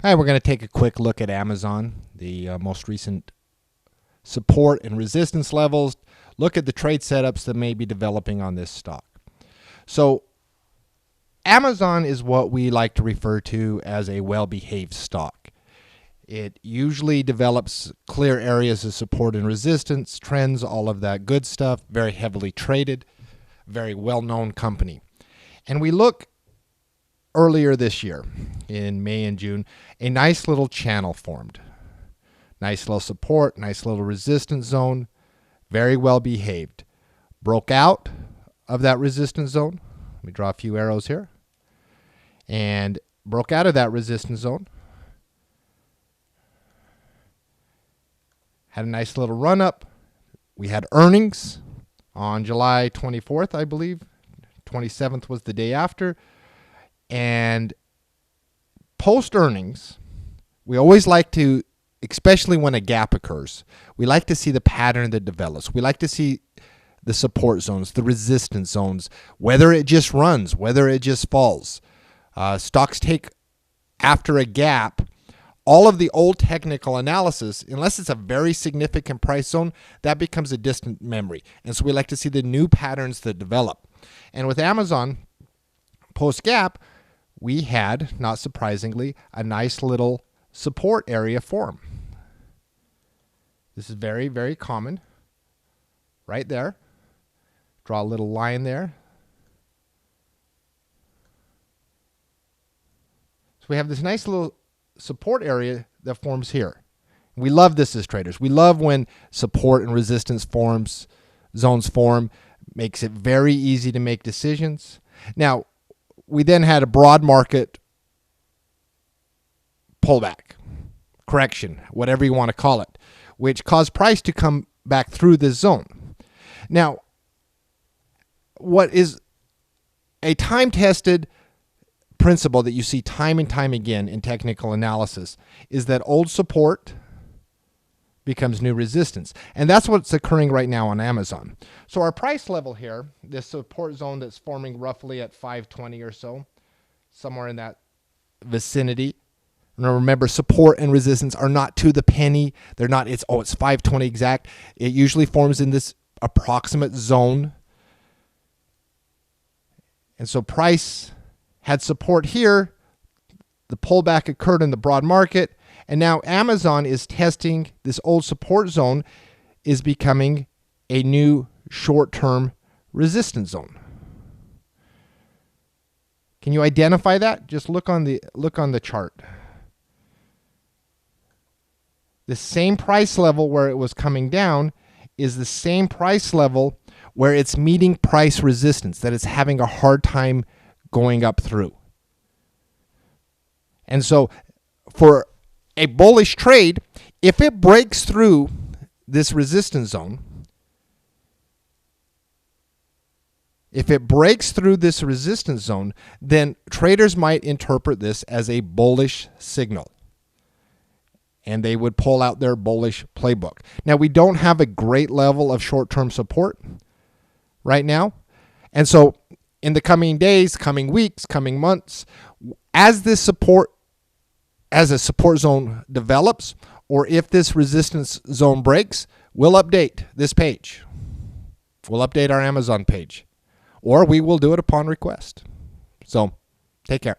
Hi, we're going to take a quick look at Amazon, the most recent support and resistance levels. Look at the trade setups that may be developing on this stock. So Amazon is what we like to refer to as a well-behaved stock. It usually develops clear areas of support and resistance, trends, all of that good stuff, very heavily traded, very well-known company. And we look earlier this year, in May and June, a nice little channel formed. Nice little support, nice little resistance zone, very well behaved. Broke out of that resistance zone. Let me draw a few arrows here. And broke out of that resistance zone. Had a nice little run up. We had earnings on July 24th, I believe. 27th was the day after. And post earnings, we always like to, especially when a gap occurs, we like to see the pattern that develops. We like to see the support zones, the resistance zones, whether it just runs, whether it just falls. Stocks take, after a gap, all of the old technical analysis, unless it's a very significant price zone, that becomes a distant memory. And so we like to see the new patterns that develop. And with Amazon, post-gap, we had, not surprisingly, a nice little support area form. This is very, very common. Right there. Draw a little line there. So we have this nice little support area that forms here. We love this as traders. We love when support and resistance zones form. Makes it very easy to make decisions. Now, we then had a broad market pullback, correction, whatever you want to call it, which caused price to come back through this zone. Now, what is a time-tested principle that you see time and time again in technical analysis is that old support becomes new resistance. And that's what's occurring right now on Amazon. So our price level here, this support zone that's forming roughly at 520 or so, somewhere in that vicinity. Now remember, support and resistance are not to the penny. They're not, it's 520 exact. It usually forms in this approximate zone. And so price had support here. The pullback occurred in the broad market. And now Amazon is testing this old support zone, is becoming a new short-term resistance zone. Can you identify that? Just look on the chart. The same price level where it was coming down is the same price level where it's meeting price resistance, that it's having a hard time going up through. And so for a bullish trade, if it breaks through this resistance zone, then traders might interpret this as a bullish signal. And they would pull out their bullish playbook. Now, we don't have a great level of short-term support right now. And so in the coming days, coming weeks, coming months, as a support zone develops, or if this resistance zone breaks, we'll update this page. We'll update our Amazon page, or we will do it upon request. So take care.